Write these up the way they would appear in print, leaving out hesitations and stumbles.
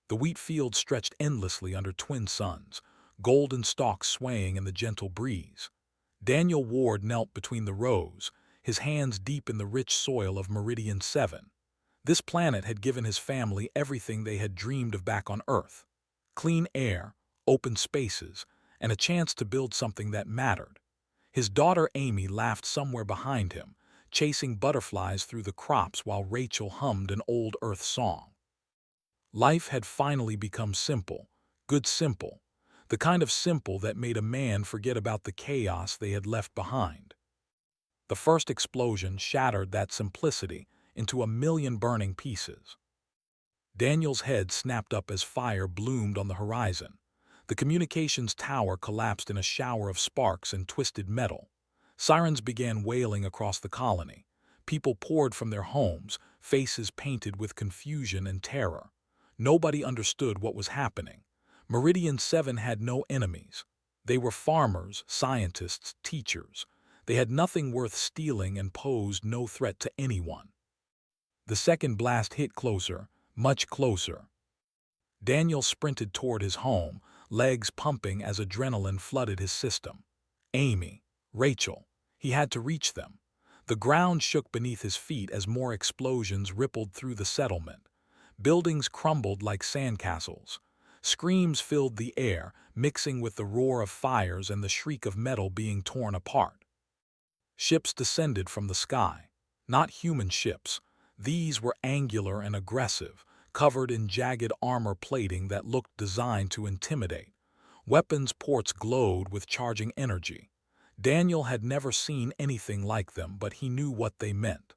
The wheat field stretched endlessly under twin suns, golden stalks swaying in the gentle breeze. Daniel Ward knelt between the rows, his hands deep in the rich soil of Meridian 7. This planet had given his family everything they had dreamed of back on Earth: clean air, open spaces, and a chance to build something that mattered. His daughter Amy laughed somewhere behind him, chasing butterflies through the crops while Rachel hummed an old Earth song. Life had finally become simple, good simple, the kind of simple that made a man forget about the chaos they had left behind. The first explosion shattered that simplicity into a million burning pieces. Daniel's head snapped up as fire bloomed on the horizon. The communications tower collapsed in a shower of sparks and twisted metal. Sirens began wailing across the colony. People poured from their homes, faces painted with confusion and terror. Nobody understood what was happening. Meridian 7 had no enemies. They were farmers, scientists, teachers. They had nothing worth stealing and posed no threat to anyone. The second blast hit closer, much closer. Daniel sprinted toward his home, legs pumping as adrenaline flooded his system. Amy, Rachel, he had to reach them. The ground shook beneath his feet as more explosions rippled through the settlement. Buildings crumbled like sandcastles. Screams filled the air, mixing with the roar of fires and the shriek of metal being torn apart. Ships descended from the sky. Not human ships. These were angular and aggressive, covered in jagged armor plating that looked designed to intimidate. Weapons ports glowed with charging energy. Daniel had never seen anything like them, but he knew what they meant.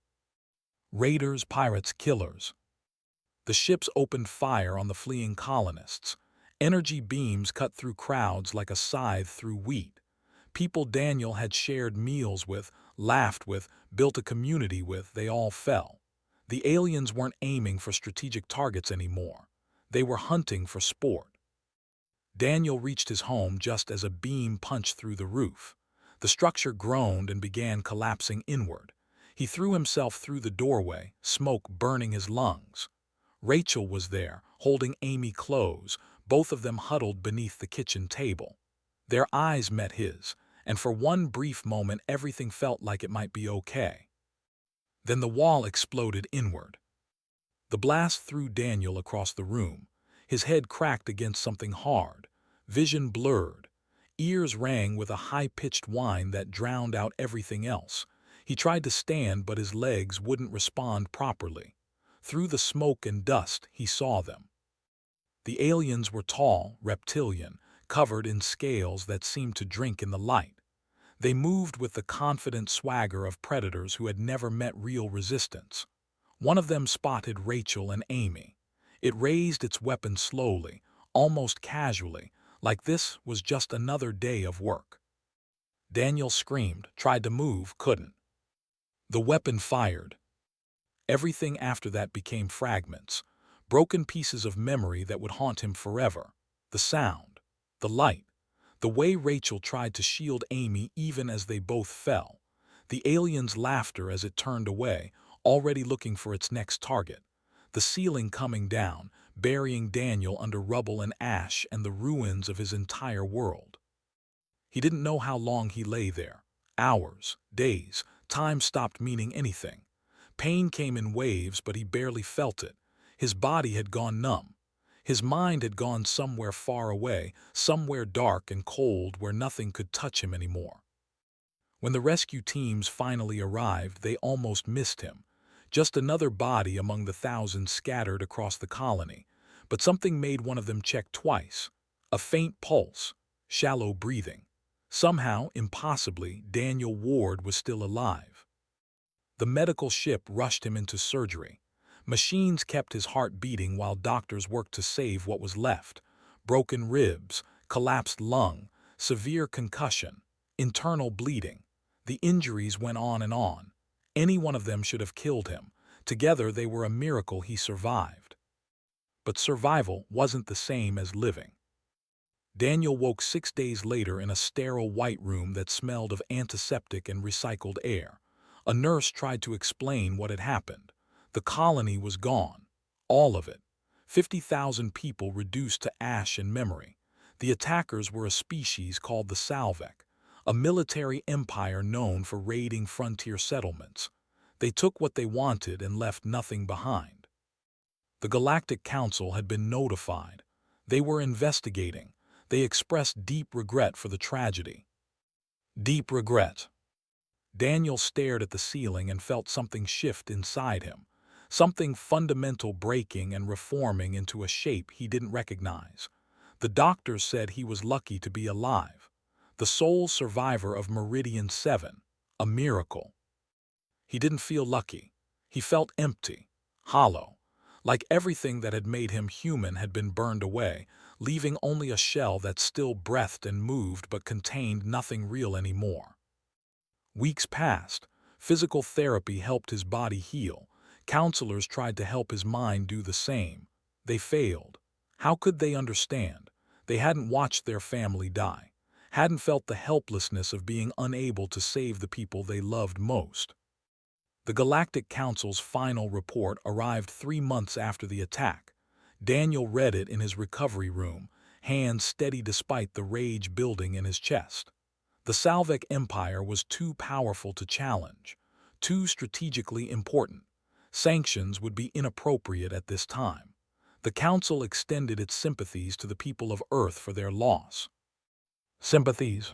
Raiders, pirates, killers. The ships opened fire on the fleeing colonists. Energy beams cut through crowds like a scythe through wheat. People Daniel had shared meals with, laughed with, built a community with, they all fell. The aliens weren't aiming for strategic targets anymore. They were hunting for sport. Daniel reached his home just as a beam punched through the roof. The structure groaned and began collapsing inward. He threw himself through the doorway, smoke burning his lungs. Rachel was there, holding Amy close, both of them huddled beneath the kitchen table. Their eyes met his, and for one brief moment everything felt like it might be okay. Then the wall exploded inward. The blast threw Daniel across the room. His head cracked against something hard. Vision blurred. Ears rang with a high-pitched whine that drowned out everything else. He tried to stand, but his legs wouldn't respond properly. Through the smoke and dust, he saw them. The aliens were tall, reptilian, covered in scales that seemed to drink in the light. They moved with the confident swagger of predators who had never met real resistance. One of them spotted Rachel and Amy. It raised its weapon slowly, almost casually, like this was just another day of work. Daniel screamed, tried to move, couldn't. The weapon fired. Everything after that became fragments, broken pieces of memory that would haunt him forever. The sound, the light, the way Rachel tried to shield Amy even as they both fell, the alien's laughter as it turned away, already looking for its next target, the ceiling coming down, burying Daniel under rubble and ash and the ruins of his entire world. He didn't know how long he lay there. Hours, days, time stopped meaning anything. Pain came in waves, but he barely felt it. His body had gone numb. His mind had gone somewhere far away, somewhere dark and cold where nothing could touch him anymore. When the rescue teams finally arrived, they almost missed him. Just another body among the thousands scattered across the colony. But something made one of them check twice. A faint pulse, shallow breathing. Somehow, impossibly, Daniel Ward was still alive. The medical ship rushed him into surgery. Machines kept his heart beating while doctors worked to save what was left. Broken ribs, collapsed lung, severe concussion, internal bleeding. The injuries went on and on. Any one of them should have killed him. Together they were a miracle he survived. But survival wasn't the same as living. Daniel woke 6 days later in a sterile white room that smelled of antiseptic and recycled air. A nurse tried to explain what had happened. The colony was gone. All of it. 50,000 people reduced to ash and memory. The attackers were a species called the Salvek, a military empire known for raiding frontier settlements. They took what they wanted and left nothing behind. The Galactic Council had been notified. They were investigating. They expressed deep regret for the tragedy. Deep regret. Daniel stared at the ceiling and felt something shift inside him, something fundamental breaking and reforming into a shape he didn't recognize. The doctors said he was lucky to be alive, the sole survivor of Meridian 7, a miracle. He didn't feel lucky. He felt empty, hollow, like everything that had made him human had been burned away, leaving only a shell that still breathed and moved but contained nothing real anymore. Weeks passed. Physical therapy helped his body heal. Counselors tried to help his mind do the same. They failed. How could they understand? They hadn't watched their family die, hadn't felt the helplessness of being unable to save the people they loved most. The Galactic Council's final report arrived 3 months after the attack. Daniel read it in his recovery room, hands steady despite the rage building in his chest. The Salvek Empire was too powerful to challenge, too strategically important. Sanctions would be inappropriate at this time. The Council extended its sympathies to the people of Earth for their loss. Sympathies.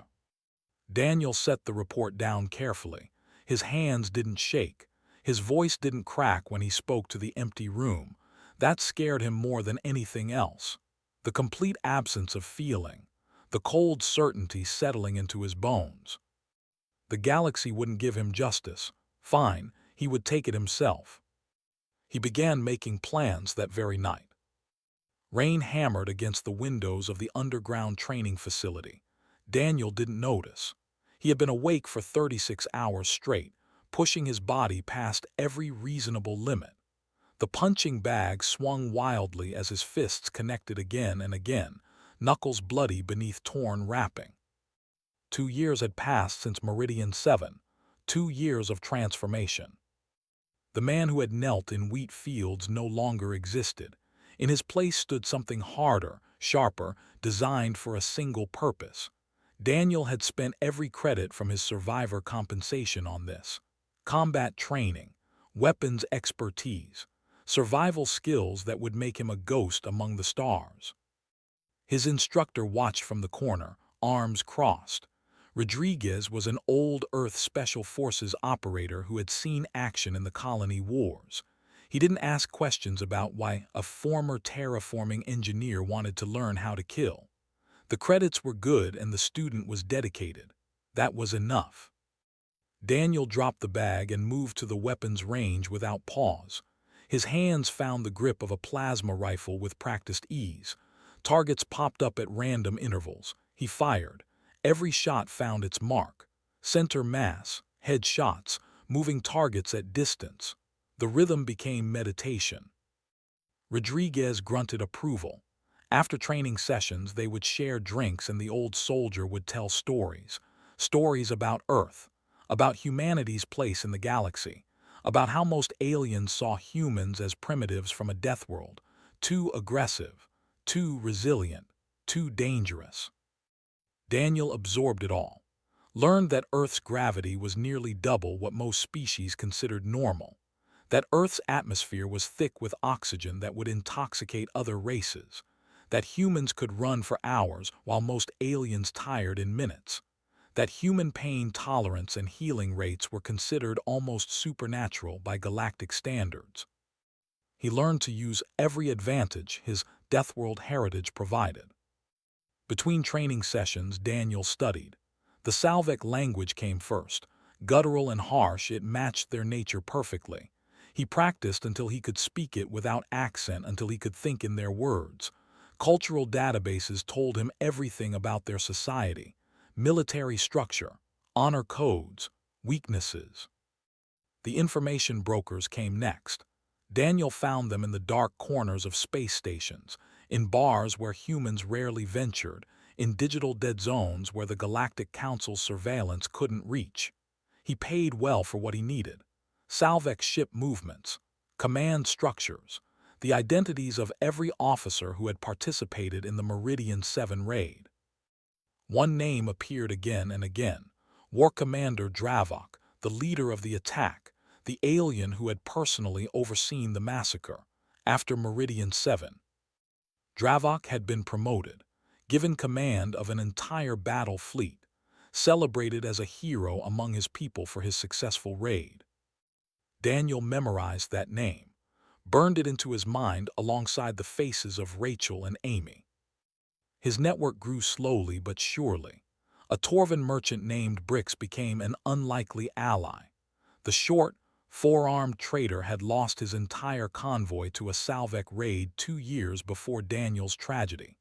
Daniel set the report down carefully. His hands didn't shake. His voice didn't crack when he spoke to the empty room. That scared him more than anything else. The complete absence of feeling, the cold certainty settling into his bones. The galaxy wouldn't give him justice. Fine, he would take it himself. He began making plans that very night. Rain hammered against the windows of the underground training facility. Daniel didn't notice. He had been awake for 36 hours straight, pushing his body past every reasonable limit. The punching bag swung wildly as his fists connected again and again, knuckles bloody beneath torn wrapping. 2 years had passed since Meridian 7, 2 years of transformation. The man who had knelt in wheat fields no longer existed. In his place stood something harder, sharper, designed for a single purpose. Daniel had spent every credit from his survivor compensation on this. Combat training, weapons expertise, survival skills that would make him a ghost among the stars. His instructor watched from the corner, arms crossed. Rodriguez was an old Earth Special Forces operator who had seen action in the colony wars. He didn't ask questions about why a former terraforming engineer wanted to learn how to kill. The credits were good and the student was dedicated. That was enough. Daniel dropped the bag and moved to the weapons range without pause. His hands found the grip of a plasma rifle with practiced ease. Targets popped up at random intervals. He fired. Every shot found its mark. Center mass, head shots, moving targets at distance. The rhythm became meditation. Rodriguez grunted approval. After training sessions, they would share drinks and the old soldier would tell stories. Stories about Earth, about humanity's place in the galaxy, about how most aliens saw humans as primitives from a death world, too aggressive, too resilient, too dangerous. Daniel absorbed it all, learned that Earth's gravity was nearly double what most species considered normal, that Earth's atmosphere was thick with oxygen that would intoxicate other races, that humans could run for hours while most aliens tired in minutes, that human pain tolerance and healing rates were considered almost supernatural by galactic standards. He learned to use every advantage his Deathworld heritage provided. Between training sessions, Daniel studied. The Salvek language came first. Guttural and harsh, it matched their nature perfectly. He practiced until he could speak it without accent, until he could think in their words. Cultural databases told him everything about their society, military structure, honor codes, weaknesses. The information brokers came next. Daniel found them in the dark corners of space stations, in bars where humans rarely ventured, in digital dead zones where the Galactic Council's surveillance couldn't reach. He paid well for what he needed. Salvek ship movements, command structures, the identities of every officer who had participated in the Meridian 7 raid. One name appeared again and again: War Commander Dravok, the leader of the attack, the alien who had personally overseen the massacre. After Meridian 7, Dravok had been promoted, given command of an entire battle fleet, celebrated as a hero among his people for his successful raid. Daniel memorized that name, burned it into his mind alongside the faces of Rachel and Amy. His network grew slowly but surely. A Torvan merchant named Brix became an unlikely ally. The short, four-armed trader had lost his entire convoy to a Salvek raid 2 years before Daniel's tragedy.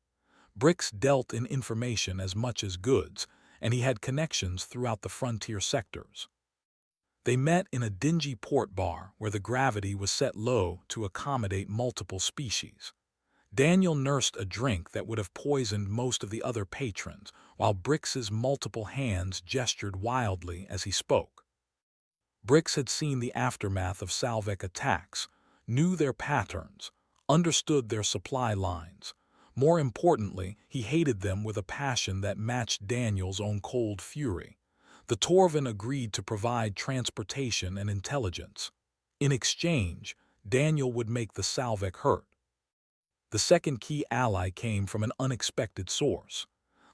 Brix dealt in information as much as goods, and he had connections throughout the frontier sectors. They met in a dingy port bar where the gravity was set low to accommodate multiple species. Daniel nursed a drink that would have poisoned most of the other patrons, while Brix's multiple hands gestured wildly as he spoke. Brix had seen the aftermath of Salvek attacks, knew their patterns, understood their supply lines. More importantly, he hated them with a passion that matched Daniel's own cold fury. The Torvan agreed to provide transportation and intelligence. In exchange, Daniel would make the Salvek hurt. The second key ally came from an unexpected source.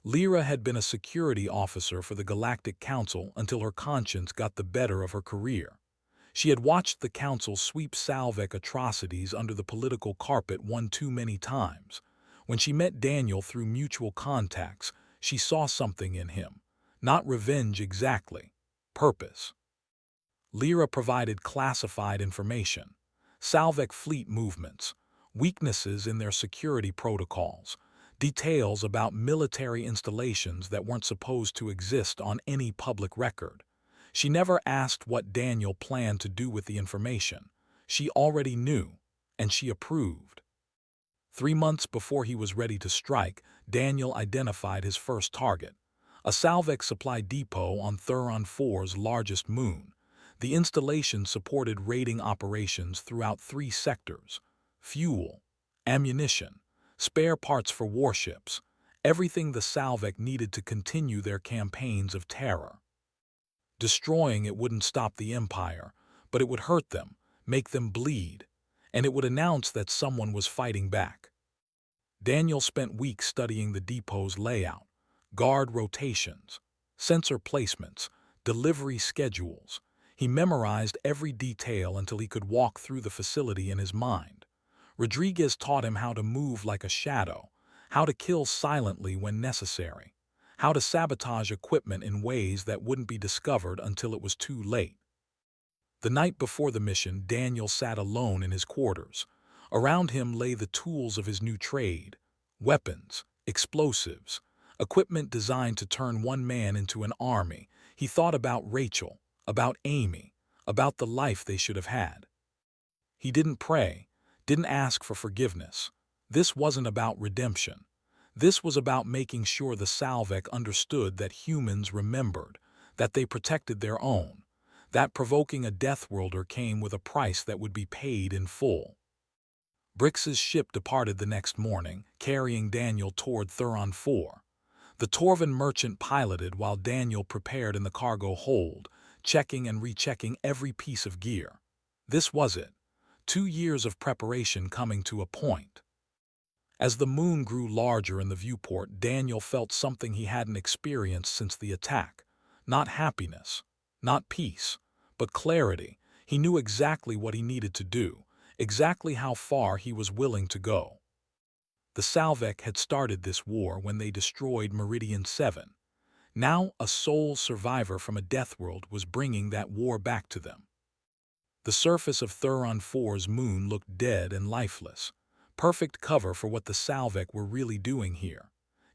Lyra had been a security officer for the Galactic Council until her conscience got the better of her career. She had watched the Council sweep Salvek atrocities under the political carpet one too many times. When she met Daniel through mutual contacts, she saw something in him. Not revenge exactly, purpose. Lyra provided classified information: Salvek fleet movements, weaknesses in their security protocols, details about military installations that weren't supposed to exist on any public record. She never asked what Daniel planned to do with the information. She already knew, and she approved. 3 months before he was ready to strike, Daniel identified his first target: a Salvek supply depot on Thuron 4's largest moon. The installation supported raiding operations throughout 3 sectors: fuel, ammunition, spare parts for warships, everything the Salvek needed to continue their campaigns of terror. Destroying it wouldn't stop the Empire, but it would hurt them, make them bleed, and it would announce that someone was fighting back. Daniel spent weeks studying the depot's layout, guard rotations, sensor placements, delivery schedules. He memorized every detail until he could walk through the facility in his mind. Rodriguez taught him how to move like a shadow, how to kill silently when necessary, how to sabotage equipment in ways that wouldn't be discovered until it was too late. The night before the mission, Daniel sat alone in his quarters. Around him lay the tools of his new trade: weapons, explosives, equipment designed to turn one man into an army. He thought about Rachel, about Amy, about the life they should have had. He didn't pray, didn't ask for forgiveness. This wasn't about redemption. This was about making sure the Salvek understood that humans remembered, that they protected their own, that provoking a Deathworlder came with a price that would be paid in full. Brix's ship departed the next morning, carrying Daniel toward Thuron 4. The Torvan merchant piloted while Daniel prepared in the cargo hold, checking and rechecking every piece of gear. This was it: 2 years of preparation coming to a point. As the moon grew larger in the viewport, Daniel felt something he hadn't experienced since the attack. Not happiness, not peace, but clarity. He knew exactly what he needed to do, exactly how far he was willing to go. The Salvek had started this war when they destroyed Meridian 7. Now a sole survivor from a Deathworld was bringing that war back to them. The surface of Thuron 4's moon looked dead and lifeless, perfect cover for what the Salvek were really doing here.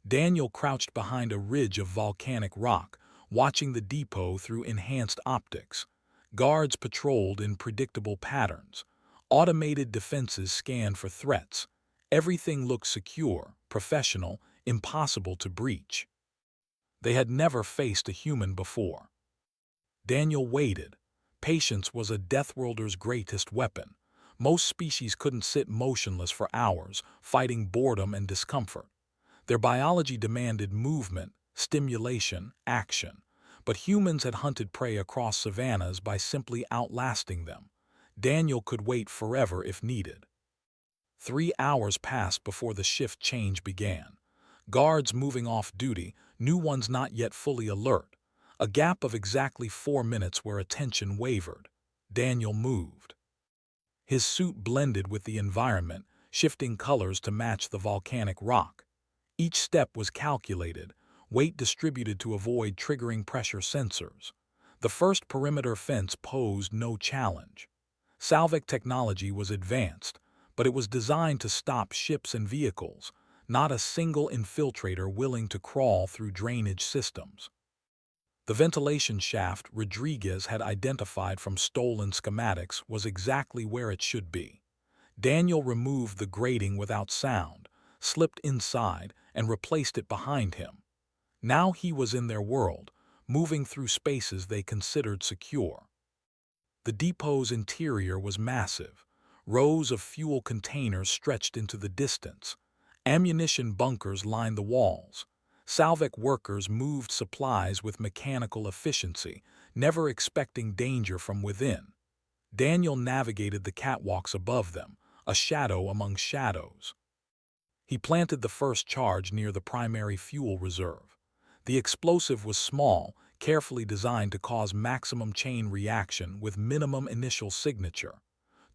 Daniel crouched behind a ridge of volcanic rock, watching the depot through enhanced optics. Guards patrolled in predictable patterns. Automated defenses scanned for threats. Everything looked secure, professional, impossible to breach. They had never faced a human before. Daniel waited. Patience was a Deathworlder's greatest weapon. Most species couldn't sit motionless for hours, fighting boredom and discomfort. Their biology demanded movement, stimulation, action. But humans had hunted prey across savannas by simply outlasting them. Daniel could wait forever if needed. 3 hours passed before the shift change began. Guards moving off duty, new ones not yet fully alert. A gap of exactly 4 minutes where attention wavered. Daniel moved. His suit blended with the environment, shifting colors to match the volcanic rock. Each step was calculated, weight distributed to avoid triggering pressure sensors. The first perimeter fence posed no challenge. Salvic technology was advanced, but it was designed to stop ships and vehicles, not a single infiltrator willing to crawl through drainage systems. The ventilation shaft Rodriguez had identified from stolen schematics was exactly where it should be. Daniel removed the grating without sound, slipped inside, and replaced it behind him. Now he was in their world, moving through spaces they considered secure. The depot's interior was massive. Rows of fuel containers stretched into the distance. Ammunition bunkers lined the walls. Salvic workers moved supplies with mechanical efficiency, never expecting danger from within. Daniel navigated the catwalks above them, a shadow among shadows. He planted the first charge near the primary fuel reserve. The explosive was small, carefully designed to cause maximum chain reaction with minimum initial signature.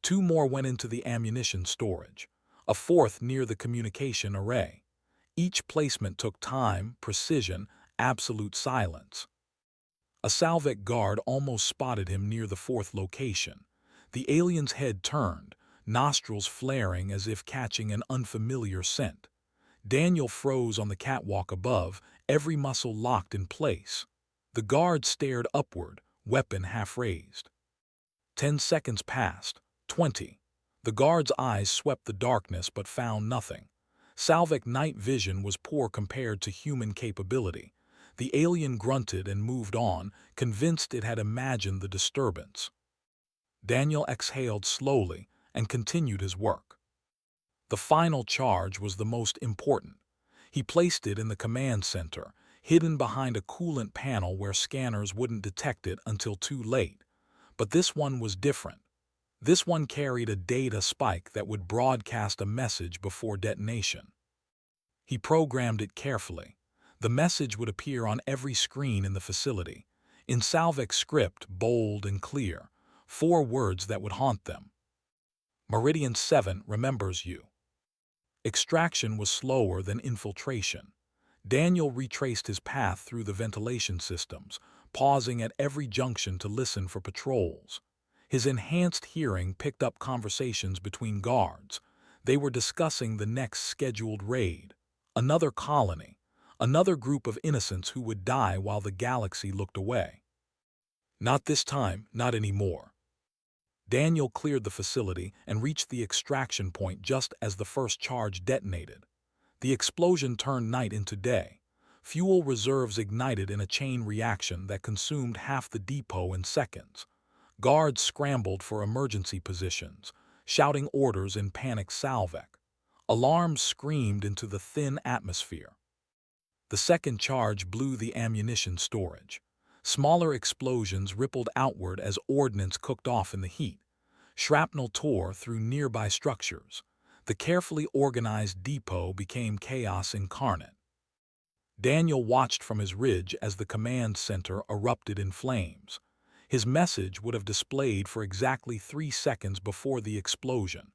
2 more went into the ammunition storage, a fourth near the communication array. Each placement took time, precision, absolute silence. A Salvic guard almost spotted him near the fourth location. The alien's head turned, nostrils flaring as if catching an unfamiliar scent. Daniel froze on the catwalk above, every muscle locked in place. The guard stared upward, weapon half raised. 10 seconds passed, 20. The guard's eyes swept the darkness but found nothing. Salvic night vision was poor compared to human capability. The alien grunted and moved on, convinced it had imagined the disturbance. Daniel exhaled slowly and continued his work. The final charge was the most important. He placed it in the command center, hidden behind a coolant panel where scanners wouldn't detect it until too late. But this one was different. This one carried a data spike that would broadcast a message before detonation. He programmed it carefully. The message would appear on every screen in the facility. In Salvic script, bold and clear, 4 words that would haunt them. Meridian 7 remembers you. Extraction was slower than infiltration. Daniel retraced his path through the ventilation systems, pausing at every junction to listen for patrols. His enhanced hearing picked up conversations between guards. They were discussing the next scheduled raid. Another colony, another group of innocents who would die while the galaxy looked away. Not this time, not anymore. Daniel cleared the facility and reached the extraction point just as the first charge detonated. The explosion turned night into day. Fuel reserves ignited in a chain reaction that consumed half the depot in seconds. Guards scrambled for emergency positions, shouting orders in panicked Salvic. Alarms screamed into the thin atmosphere. The second charge blew the ammunition storage. Smaller explosions rippled outward as ordnance cooked off in the heat. Shrapnel tore through nearby structures. The carefully organized depot became chaos incarnate. Daniel watched from his ridge as the command center erupted in flames. His message would have displayed for exactly 3 seconds before the explosion.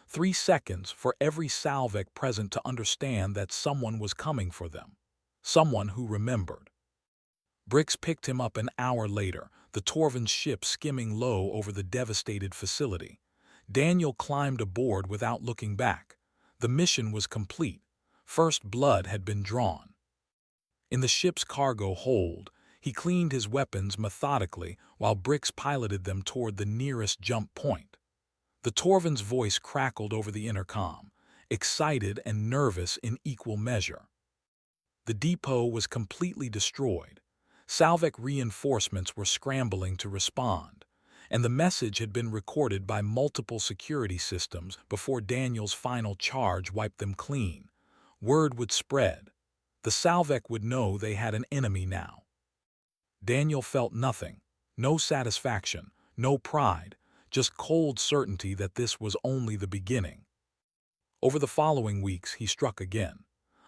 3 seconds for every Salvic present to understand that someone was coming for them. Someone who remembered. Brix picked him up an hour later, the Torvin's ship skimming low over the devastated facility. Daniel climbed aboard without looking back. The mission was complete. First blood had been drawn. In the ship's cargo hold, he cleaned his weapons methodically while Brix piloted them toward the nearest jump point. The Torvin's voice crackled over the intercom, excited and nervous in equal measure. The depot was completely destroyed. Salvic reinforcements were scrambling to respond. and the message had been recorded by multiple security systems before Daniel's final charge wiped them clean. Word would spread. The Salvek would know they had an enemy now. Daniel felt nothing, no satisfaction, no pride, just cold certainty that this was only the beginning. Over the following weeks, he struck again.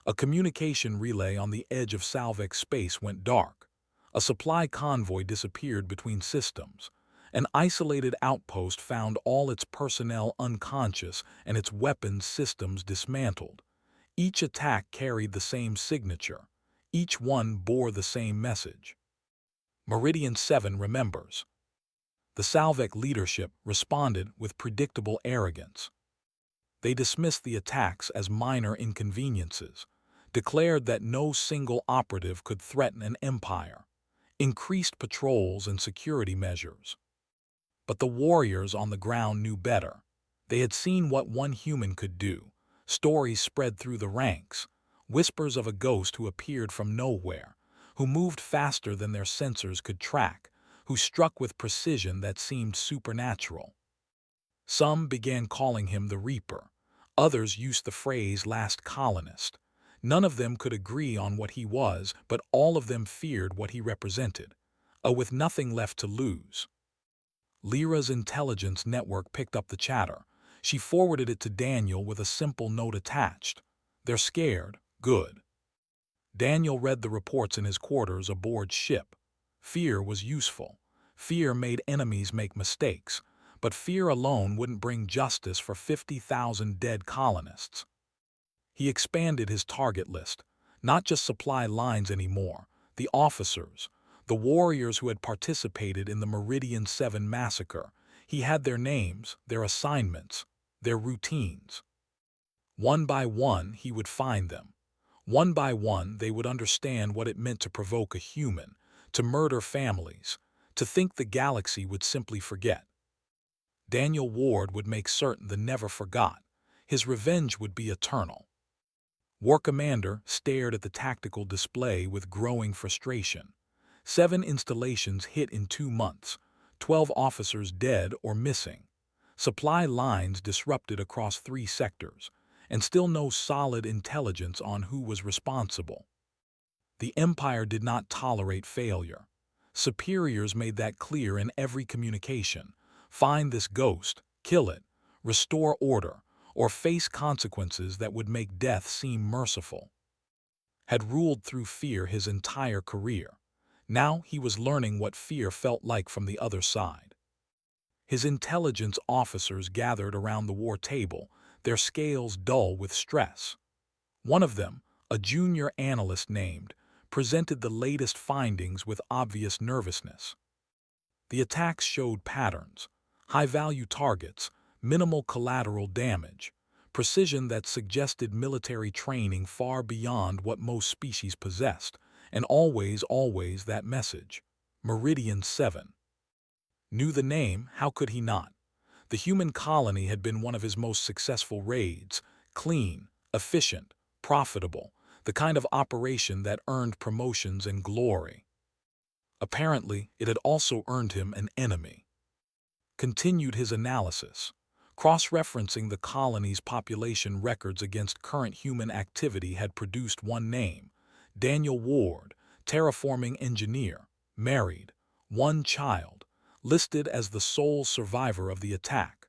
A communication relay on the edge of Salvek space went dark. A supply convoy disappeared between systems. An isolated outpost found all its personnel unconscious and its weapons systems dismantled. Each attack carried the same signature. Each one bore the same message. Meridian 7 remembers. The Salvek leadership responded with predictable arrogance. They dismissed the attacks as minor inconveniences, declared that no single operative could threaten an empire, increased patrols and security measures. But the warriors on the ground knew better. They had seen what one human could do. Stories spread through the ranks, whispers of a ghost who appeared from nowhere, who moved faster than their sensors could track, who struck with precision that seemed supernatural. Some began calling him the Reaper. Others used the phrase last colonist. None of them could agree on what he was, but all of them feared what he represented. With nothing left to lose. Lyra's intelligence network picked up the chatter. She forwarded it to Daniel with a simple note attached. They're scared. Good. Daniel read the reports in his quarters aboard ship. Fear was useful. Fear made enemies make mistakes. But fear alone wouldn't bring justice for 50,000 dead colonists. He expanded his target list, not just supply lines anymore, the officers, the warriors who had participated in the Meridian 7 massacre. He had their names, their assignments, their routines. One by one, he would find them. One by one, they would understand what it meant to provoke a human, to murder families, to think the galaxy would simply forget. Daniel Ward would make certain the never forgot. His revenge would be eternal. War Commander stared at the tactical display with growing frustration. 7 installations hit in 2 months, 12 officers dead or missing, supply lines disrupted across 3 sectors, and still no solid intelligence on who was responsible. The Empire did not tolerate failure. Superiors made that clear in every communication. Find this ghost, kill it, restore order, or face consequences that would make death seem merciful. Had ruled through fear his entire career. Now he was learning what fear felt like from the other side. His intelligence officers gathered around the war table, their scales dull with stress. One of them, a junior analyst named, presented the latest findings with obvious nervousness. The attacks showed patterns. High-value targets, minimal collateral damage, precision that suggested military training far beyond what most species possessed, and always that message. Meridian 7. Knew the name, how could he not? The human colony had been one of his most successful raids, clean, efficient, profitable, the kind of operation that earned promotions and glory. Apparently, it had also earned him an enemy. Continued his analysis, cross-referencing the colony's population records against current human activity had produced one name, Daniel Ward, terraforming engineer, married, 1 child, listed as the sole survivor of the attack.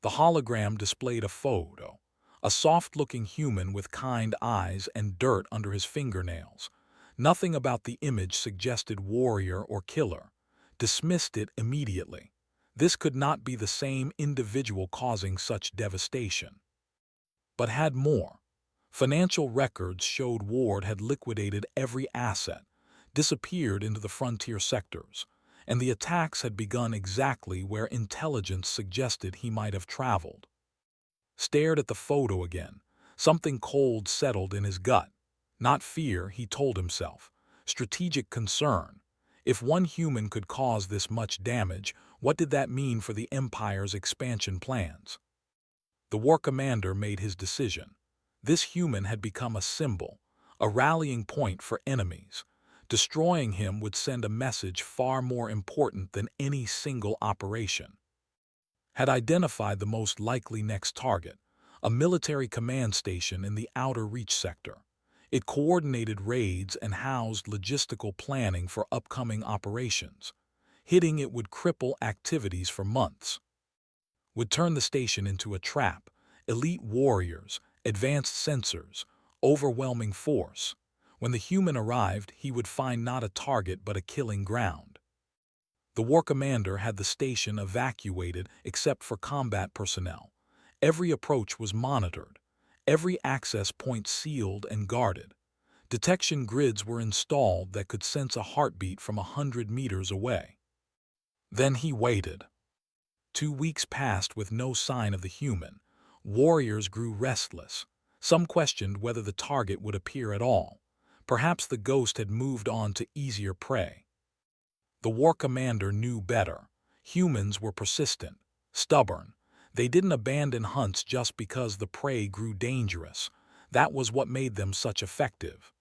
The hologram displayed a photo, a soft-looking human with kind eyes and dirt under his fingernails. Nothing about the image suggested warrior or killer. Dismissed it immediately. This could not be the same individual causing such devastation. But had more. Financial records showed Ward had liquidated every asset, disappeared into the frontier sectors, and the attacks had begun exactly where intelligence suggested he might have traveled. Stared at the photo again. Something cold settled in his gut. Not fear, he told himself. Strategic concern. If one human could cause this much damage, what did that mean for the Empire's expansion plans? The war commander made his decision. This human had become a symbol, a rallying point for enemies. Destroying him would send a message far more important than any single operation. Had identified the most likely next target, a military command station in the Outer Reach sector. It coordinated raids and housed logistical planning for upcoming operations. Hitting it would cripple activities for months. Would turn the station into a trap, elite warriors, advanced sensors, overwhelming force. When the human arrived, he would find not a target but a killing ground. The war commander had the station evacuated except for combat personnel. Every approach was monitored, every access point sealed and guarded. Detection grids were installed that could sense a heartbeat from 100 meters away. Then he waited. 2 weeks passed with no sign of the human. Warriors grew restless. Some questioned whether the target would appear at all. Perhaps the ghost had moved on to easier prey. The war commander knew better. Humans were persistent, stubborn. They didn't abandon hunts just because the prey grew dangerous. That was what made them such effective.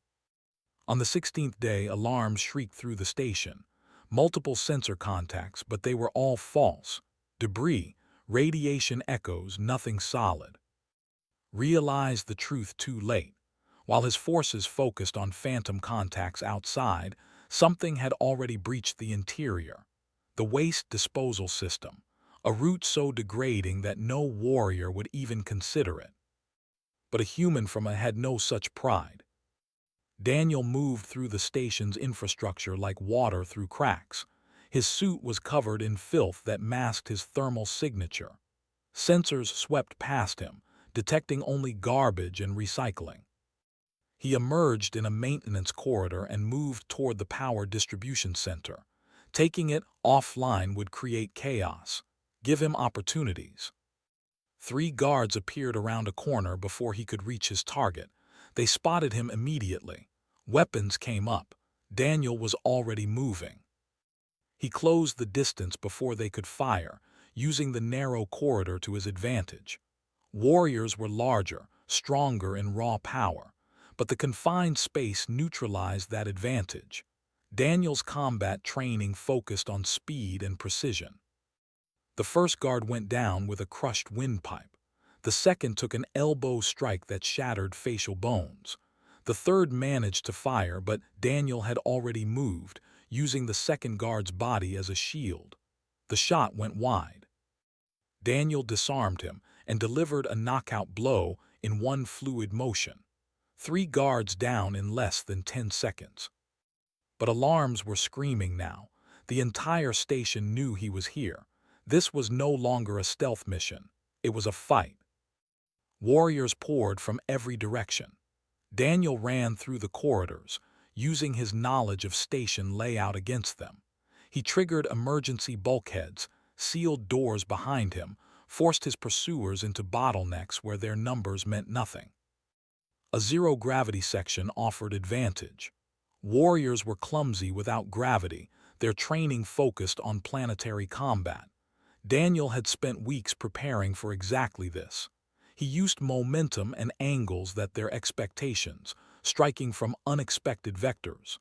On the 16th day, alarms shrieked through the station. Multiple sensor contacts, but they were all false. Debris, radiation echoes, nothing solid. Realized the truth too late. While his forces focused on phantom contacts outside, something had already breached the interior. The waste disposal system, a route so degrading that no warrior would even consider it. But a human from a had no such pride. Daniel moved through the station's infrastructure like water through cracks. His suit was covered in filth that masked his thermal signature. Sensors swept past him, detecting only garbage and recycling. He emerged in a maintenance corridor and moved toward the power distribution center. Taking it offline would create chaos, give him opportunities. 3 guards appeared around a corner before he could reach his target. They spotted him immediately. Weapons came up. Daniel was already moving. He closed the distance before they could fire, using the narrow corridor to his advantage. Warriors were larger, stronger in raw power, but the confined space neutralized that advantage. Daniel's combat training focused on speed and precision. The first guard went down with a crushed windpipe. The second took an elbow strike that shattered facial bones. The third managed to fire, but Daniel had already moved, using the second guard's body as a shield. The shot went wide. Daniel disarmed him and delivered a knockout blow in one fluid motion. 3 guards down in less than 10 seconds. But alarms were screaming now. The entire station knew he was here. This was no longer a stealth mission. It was a fight. Warriors poured from every direction. Daniel ran through the corridors, using his knowledge of station layout against them. He triggered emergency bulkheads, sealed doors behind him, forced his pursuers into bottlenecks where their numbers meant nothing. A zero-gravity section offered advantage. Warriors were clumsy without gravity, their training focused on planetary combat. Daniel had spent weeks preparing for exactly this. He used momentum and angles that their expectations, striking from unexpected vectors.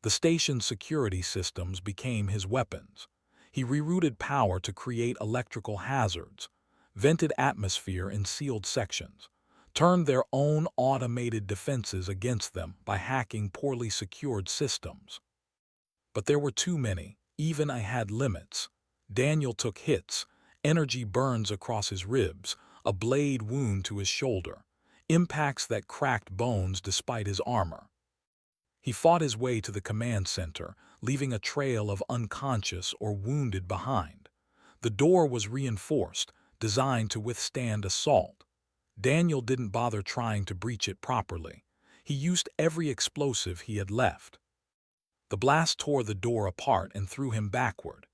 The station's security systems became his weapons. He rerouted power to create electrical hazards, vented atmosphere in sealed sections, turned their own automated defenses against them by hacking poorly secured systems. But there were too many. Even I had limits. Daniel took hits, energy burns across his ribs, a blade wound to his shoulder, impacts that cracked bones despite his armor. He fought his way to the command center, leaving a trail of unconscious or wounded behind. The door was reinforced, designed to withstand assault. Daniel didn't bother trying to breach it properly. He used every explosive he had left. The blast tore the door apart and threw him backward.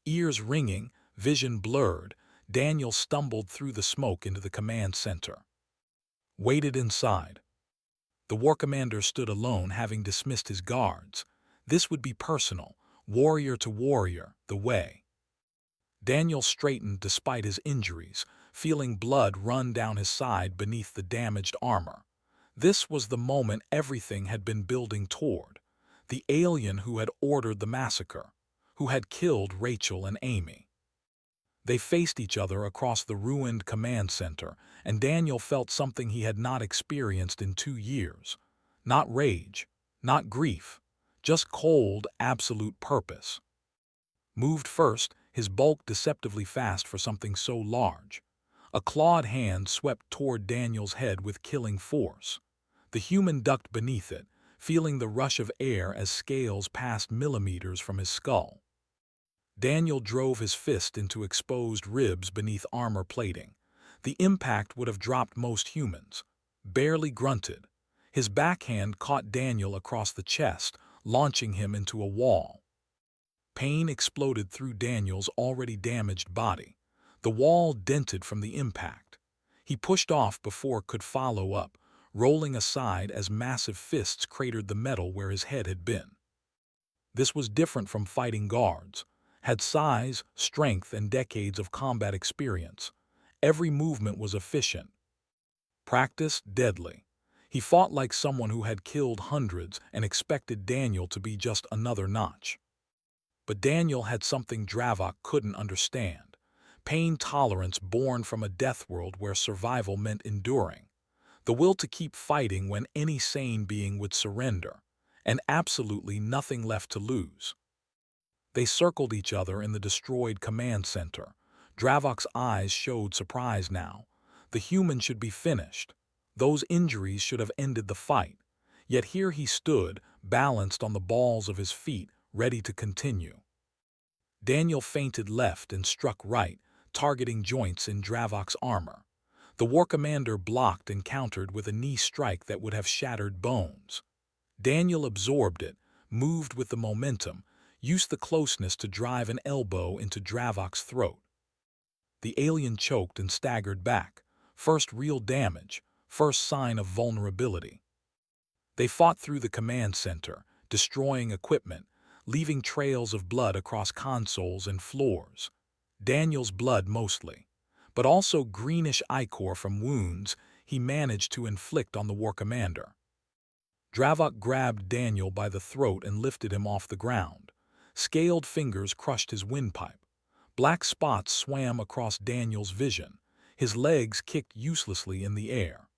Ears ringing, vision blurred, Daniel stumbled through the smoke into the command center. Waited inside. The war commander stood alone, having dismissed his guards. This would be personal, warrior to warrior, the way. Daniel straightened despite his injuries, feeling blood run down his side beneath the damaged armor. This was the moment everything had been building toward. the alien who had ordered the massacre, who had killed Rachel and Amy. They faced each other across the ruined command center, and Daniel felt something he had not experienced in 2 years. Not rage, not grief, just cold, absolute purpose. Moved first, his bulk deceptively fast for something so large. A clawed hand swept toward Daniel's head with killing force. The human ducked beneath it, feeling the rush of air as scales passed millimeters from his skull. Daniel drove his fist into exposed ribs beneath armor plating. The impact would have dropped most humans. Barely grunted. His backhand caught Daniel across the chest, launching him into a wall. Pain exploded through Daniel's already damaged body. The wall dented from the impact. He pushed off before it could follow up, rolling aside as massive fists cratered the metal where his head had been. This was different from fighting guards. Had size, strength, and decades of combat experience. Every movement was efficient. Practice, deadly. He fought like someone who had killed hundreds and expected Daniel to be just another notch. But Daniel had something Dravok couldn't understand. Pain tolerance born from a death world where survival meant enduring. The will to keep fighting when any sane being would surrender, and absolutely nothing left to lose. They circled each other in the destroyed command center. Dravok's eyes showed surprise now. The human should be finished. Those injuries should have ended the fight. Yet here he stood, balanced on the balls of his feet, ready to continue. Daniel feinted left and struck right, targeting joints in Dravok's armor. The war commander blocked and countered with a knee strike that would have shattered bones. Daniel absorbed it, moved with the momentum, used the closeness to drive an elbow into Dravok's throat. The alien choked and staggered back. First real damage, first sign of vulnerability. They fought through the command center, destroying equipment, leaving trails of blood across consoles and floors. Daniel's blood mostly, but also greenish ichor from wounds he managed to inflict on the war commander. Dravok grabbed Daniel by the throat and lifted him off the ground. Scaled fingers crushed his windpipe. Black spots swam across Daniel's vision. His legs kicked uselessly in the air.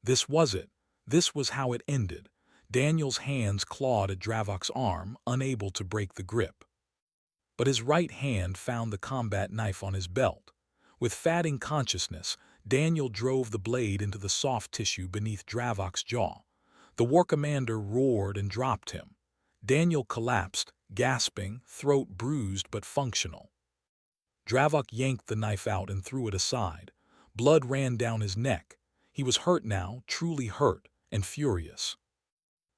This was it. This was how it ended. Daniel's hands clawed at Dravok's arm, unable to break the grip. But his right hand found the combat knife on his belt. With fading consciousness, Daniel drove the blade into the soft tissue beneath Dravok's jaw. The war commander roared and dropped him. Daniel collapsed, gasping, throat bruised but functional. Dravok yanked the knife out and threw it aside. Blood ran down his neck. He was hurt now, truly hurt, and furious.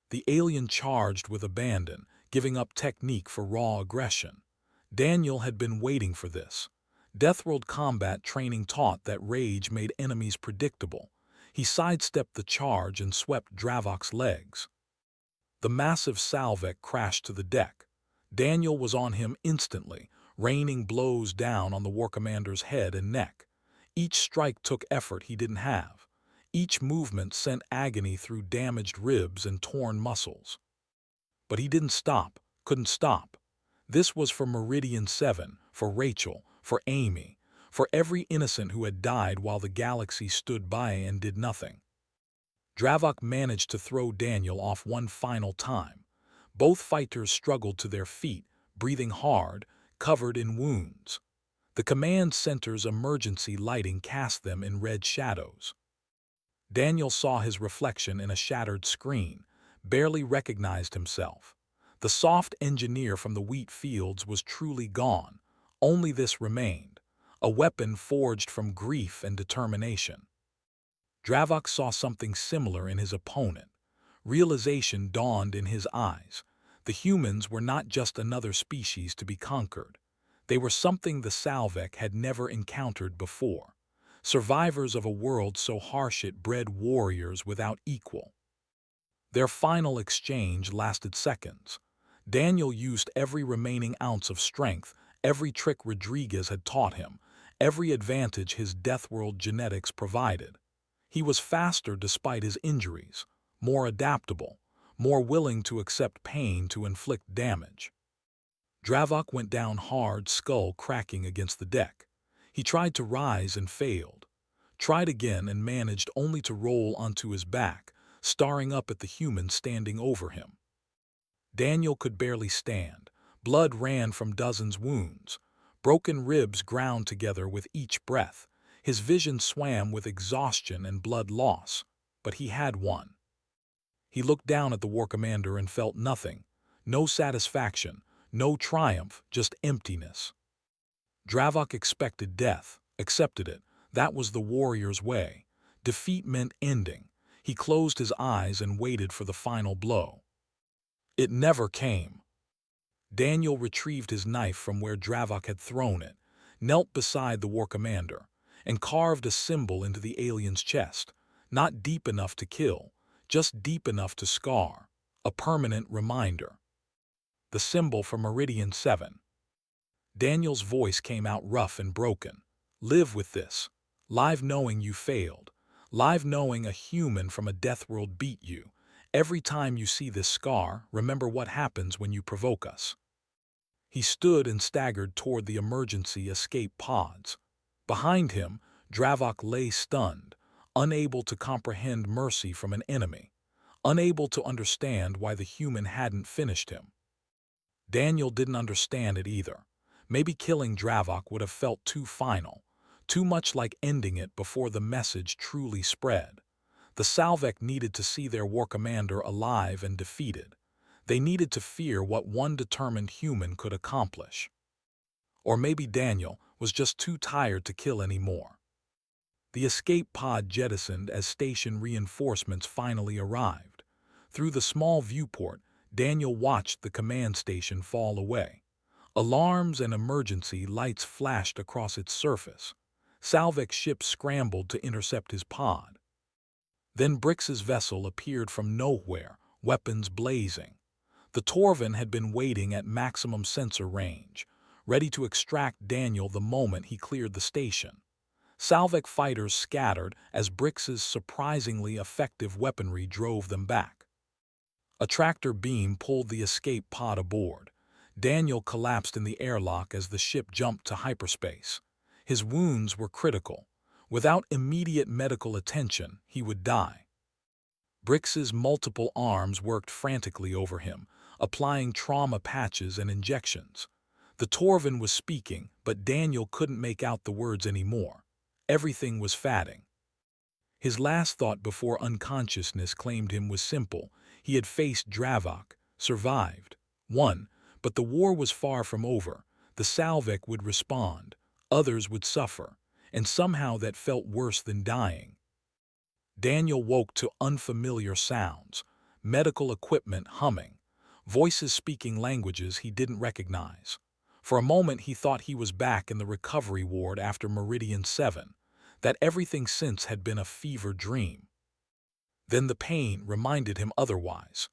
The alien charged with abandon, giving up technique for raw aggression. Daniel had been waiting for this. Deathworld combat training taught that rage made enemies predictable. He sidestepped the charge and swept Dravok's legs. The massive Salvek crashed to the deck. Daniel was on him instantly, raining blows down on the war commander's head and neck. Each strike took effort he didn't have. Each movement sent agony through damaged ribs and torn muscles. But he didn't stop, couldn't stop. This was for Meridian 7, for Rachel, for Amy, for every innocent who had died while the galaxy stood by and did nothing. Dravok managed to throw Daniel off one final time. Both fighters struggled to their feet, breathing hard, covered in wounds. The command center's emergency lighting cast them in red shadows. Daniel saw his reflection in a shattered screen, barely recognized himself. The soft engineer from the wheat fields was truly gone. Only this remained, a weapon forged from grief and determination. Dravok saw something similar in his opponent. Realization dawned in his eyes. The humans were not just another species to be conquered. They were something the Salvek had never encountered before. Survivors of a world so harsh it bred warriors without equal. Their final exchange lasted seconds. Daniel used every remaining ounce of strength, every trick Rodriguez had taught him, every advantage his Deathworld genetics provided. He was faster despite his injuries, more adaptable, more willing to accept pain to inflict damage. Dravok went down hard, skull cracking against the deck. He tried to rise and failed. Tried again and managed only to roll onto his back, staring up at the human standing over him. Daniel could barely stand. Blood ran from dozens wounds. Broken ribs ground together with each breath. His vision swam with exhaustion and blood loss, but he had won. He looked down at the war commander and felt nothing. No satisfaction, no triumph, just emptiness. Dravok expected death, accepted it. That was the warrior's way. Defeat meant ending. He closed his eyes and waited for the final blow. It never came. Daniel retrieved his knife from where Dravok had thrown it, knelt beside the war commander, and carved a symbol into the alien's chest, not deep enough to kill, just deep enough to scar, a permanent reminder. The symbol for Meridian 7. Daniel's voice came out rough and broken. Live with this. Live knowing you failed. Live knowing a human from a death world beat you. Every time you see this scar, remember what happens when you provoke us. He stood and staggered toward the emergency escape pods. Behind him, Dravok lay stunned, unable to comprehend mercy from an enemy, unable to understand why the human hadn't finished him. Daniel didn't understand it either. Maybe killing Dravok would have felt too final, too much like ending it before the message truly spread. The Salvek needed to see their war commander alive and defeated. They needed to fear what one determined human could accomplish. Or maybe Daniel was just too tired to kill anymore. The escape pod jettisoned as station reinforcements finally arrived. Through the small viewport, Daniel watched the command station fall away. Alarms and emergency lights flashed across its surface. Salvek's ship scrambled to intercept his pod. Then Brix's vessel appeared from nowhere, weapons blazing. The Torvin had been waiting at maximum sensor range, ready to extract Daniel the moment he cleared the station. Salvek fighters scattered as Brix's surprisingly effective weaponry drove them back. A tractor beam pulled the escape pod aboard. Daniel collapsed in the airlock as the ship jumped to hyperspace. His wounds were critical. Without immediate medical attention, he would die. Brix's multiple arms worked frantically over him, applying trauma patches and injections. The Torvin was speaking, but Daniel couldn't make out the words anymore. Everything was fatting. His last thought before unconsciousness claimed him was simple. He had faced Dravok, survived, won, but the war was far from over. The Salvek would respond, others would suffer, and somehow that felt worse than dying. Daniel woke to unfamiliar sounds, medical equipment humming, voices speaking languages he didn't recognize. For a moment he thought he was back in the recovery ward after Meridian 7, that everything since had been a fever dream. Then the pain reminded him otherwise.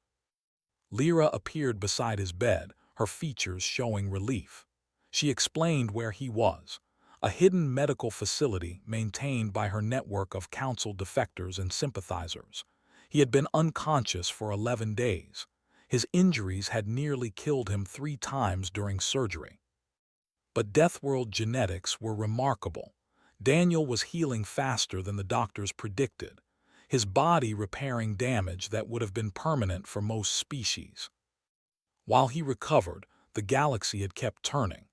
Lyra appeared beside his bed, her features showing relief. She explained where he was, a hidden medical facility maintained by her network of council defectors and sympathizers. He had been unconscious for 11 days. His injuries had nearly killed him 3 times during surgery. But Deathworld genetics were remarkable. Daniel was healing faster than the doctors predicted, his body repairing damage that would have been permanent for most species. While he recovered, the galaxy had kept turning,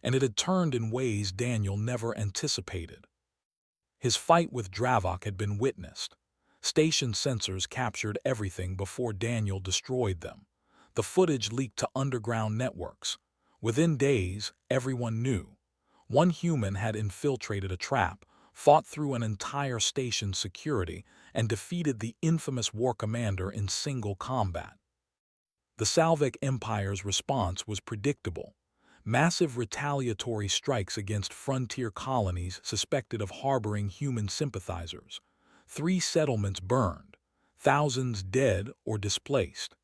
and it had turned in ways Daniel never anticipated. His fight with Dravok had been witnessed. Station sensors captured everything before Daniel destroyed them. The footage leaked to underground networks. Within days, everyone knew. One human had infiltrated a trap, fought through an entire station's security, and defeated the infamous war commander in single combat. The Salvek Empire's response was predictable. Massive retaliatory strikes against frontier colonies suspected of harboring human sympathizers. 3 settlements burned, thousands dead or displaced.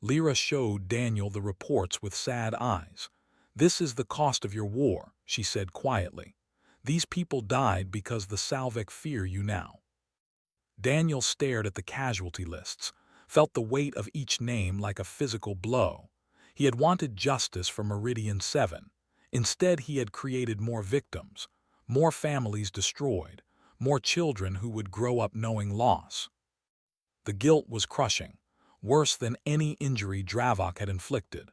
Lyra showed Daniel the reports with sad eyes. "This is the cost of your war," she said quietly. "These people died because the Salvek fear you now." Daniel stared at the casualty lists. felt the weight of each name like a physical blow. He had wanted justice for Meridian 7. Instead, he had created more victims, more families destroyed, more children who would grow up knowing loss. The guilt was crushing, worse than any injury Dravok had inflicted.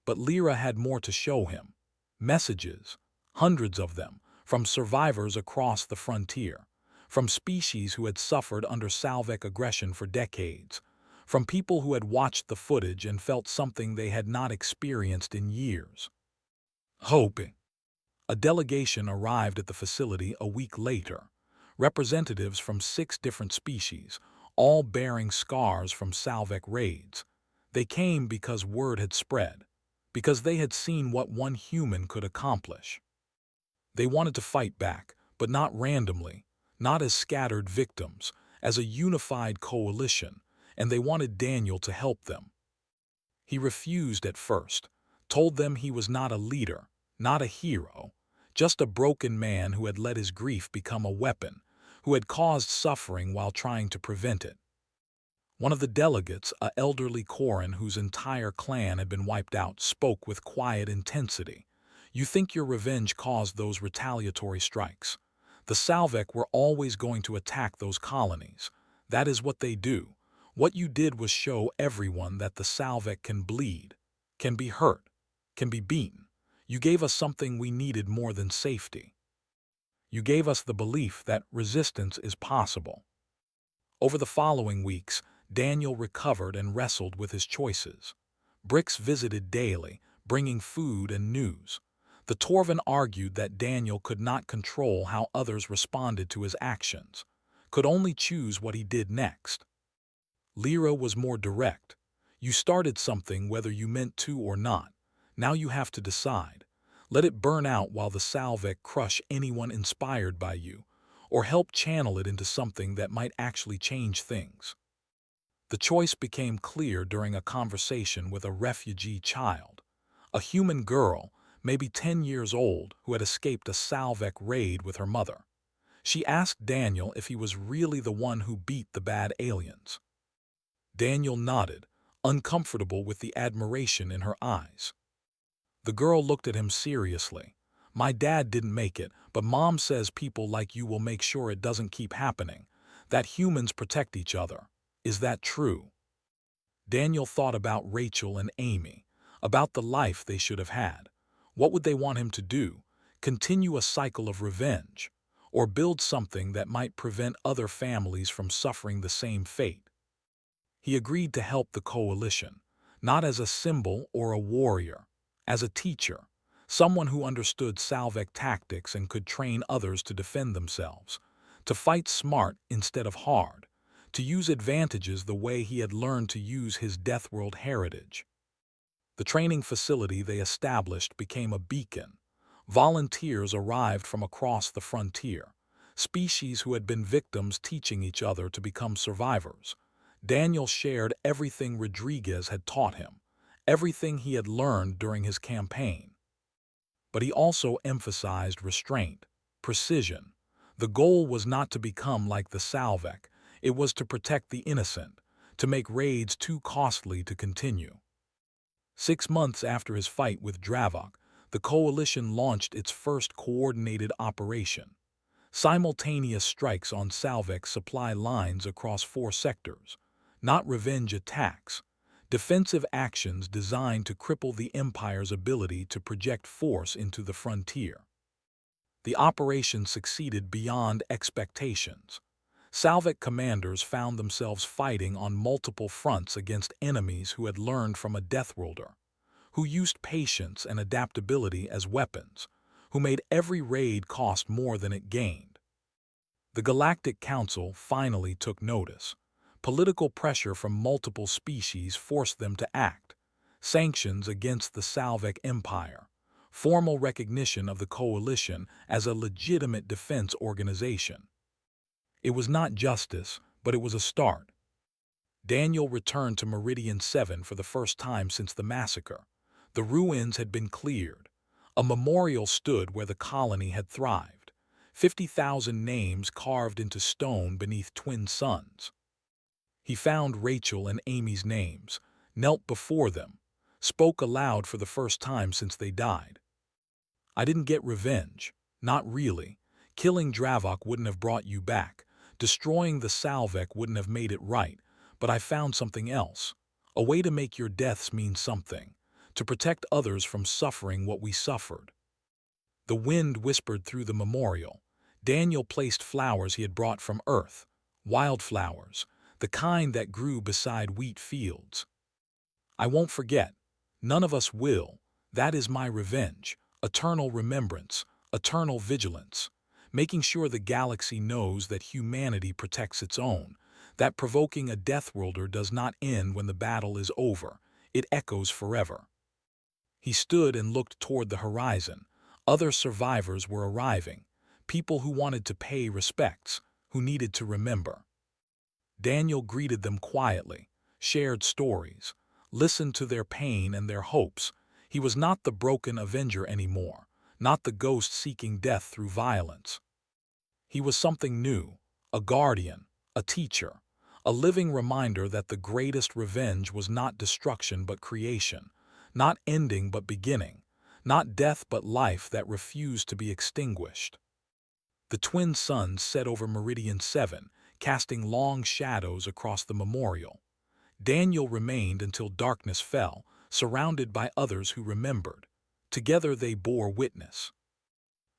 But Lyra had more to show him. Messages, hundreds of them, from survivors across the frontier, from species who had suffered under Salvek aggression for decades, from people who had watched the footage and felt something they had not experienced in years. Hoping. A delegation arrived at the facility a week later, representatives from 6 different species, all bearing scars from Salvek raids. They came because word had spread, because they had seen what one human could accomplish. They wanted to fight back, but not randomly, not as scattered victims, as a unified coalition, and they wanted Daniel to help them. He refused at first, told them he was not a leader, not a hero, just a broken man who had let his grief become a weapon, who had caused suffering while trying to prevent it. One of the delegates, an elderly Koran whose entire clan had been wiped out, spoke with quiet intensity. "You think your revenge caused those retaliatory strikes. The Salvek were always going to attack those colonies. That is what they do. What you did was show everyone that the Salvek can bleed, can be hurt, can be beaten. You gave us something we needed more than safety. You gave us the belief that resistance is possible." Over the following weeks, Daniel recovered and wrestled with his choices. Brix visited daily, bringing food and news. The Torvin argued that Daniel could not control how others responded to his actions, could only choose what he did next. Lyra was more direct. "You started something whether you meant to or not. Now you have to decide. Let it burn out while the Salvek crush anyone inspired by you, or help channel it into something that might actually change things." The choice became clear during a conversation with a refugee child, a human girl, maybe 10 years old, who had escaped a Salvek raid with her mother. She asked Daniel if he was really the one who beat the bad aliens. Daniel nodded, uncomfortable with the admiration in her eyes. The girl looked at him seriously. "My dad didn't make it, but Mom says people like you will make sure it doesn't keep happening, that humans protect each other. Is that true?" Daniel thought about Rachel and Amy, about the life they should have had. What would they want him to do? Continue a cycle of revenge, or build something that might prevent other families from suffering the same fate? He agreed to help the coalition, not as a symbol or a warrior, as a teacher, someone who understood Salvek tactics and could train others to defend themselves, to fight smart instead of hard, to use advantages the way he had learned to use his Deathworld heritage. The training facility they established became a beacon. Volunteers arrived from across the frontier, species who had been victims teaching each other to become survivors. Daniel shared everything Rodriguez had taught him, everything he had learned during his campaign. But he also emphasized restraint, precision. The goal was not to become like the Salvek. It was to protect the innocent, to make raids too costly to continue. 6 months after his fight with Dravok, the coalition launched its first coordinated operation. Simultaneous strikes on Salvek supply lines across 4 sectors, not revenge attacks, defensive actions designed to cripple the Empire's ability to project force into the frontier. The operation succeeded beyond expectations. Salvek commanders found themselves fighting on multiple fronts against enemies who had learned from a Deathworlder, who used patience and adaptability as weapons, who made every raid cost more than it gained. The Galactic Council finally took notice. Political pressure from multiple species forced them to act. Sanctions against the Salvek Empire, formal recognition of the coalition as a legitimate defense organization. It was not justice, but it was a start. Daniel returned to Meridian 7 for the first time since the massacre. The ruins had been cleared. A memorial stood where the colony had thrived. 50,000 names carved into stone beneath twin suns. He found Rachel and Amy's names, knelt before them, spoke aloud for the first time since they died. I didn't get revenge. Not really. Killing Dravok wouldn't have brought you back. Destroying the Salvek wouldn't have made it right. But I found something else. A way to make your deaths mean something. To protect others from suffering what we suffered. The wind whispered through the memorial. Daniel placed flowers he had brought from Earth. Wildflowers. The kind that grew beside wheat fields. I won't forget. None of us will. That is my revenge. Eternal remembrance. Eternal vigilance. Making sure the galaxy knows that humanity protects its own. That provoking a Deathworlder does not end when the battle is over. It echoes forever. He stood and looked toward the horizon. Other survivors were arriving. People who wanted to pay respects, who needed to remember. Daniel greeted them quietly, shared stories, listened to their pain and their hopes. He was not the broken avenger anymore, not the ghost seeking death through violence. He was something new, a guardian, a teacher, a living reminder that the greatest revenge was not destruction but creation, not ending but beginning, not death but life that refused to be extinguished. The twin suns set over Meridian 7, casting long shadows across the memorial. Daniel remained until darkness fell, surrounded by others who remembered. Together they bore witness.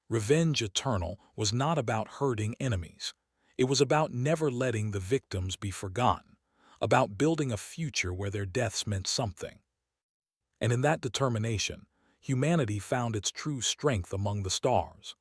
Revenge Eternal was not about hurting enemies. It was about never letting the victims be forgotten, about building a future where their deaths meant something. And in that determination, humanity found its true strength among the stars.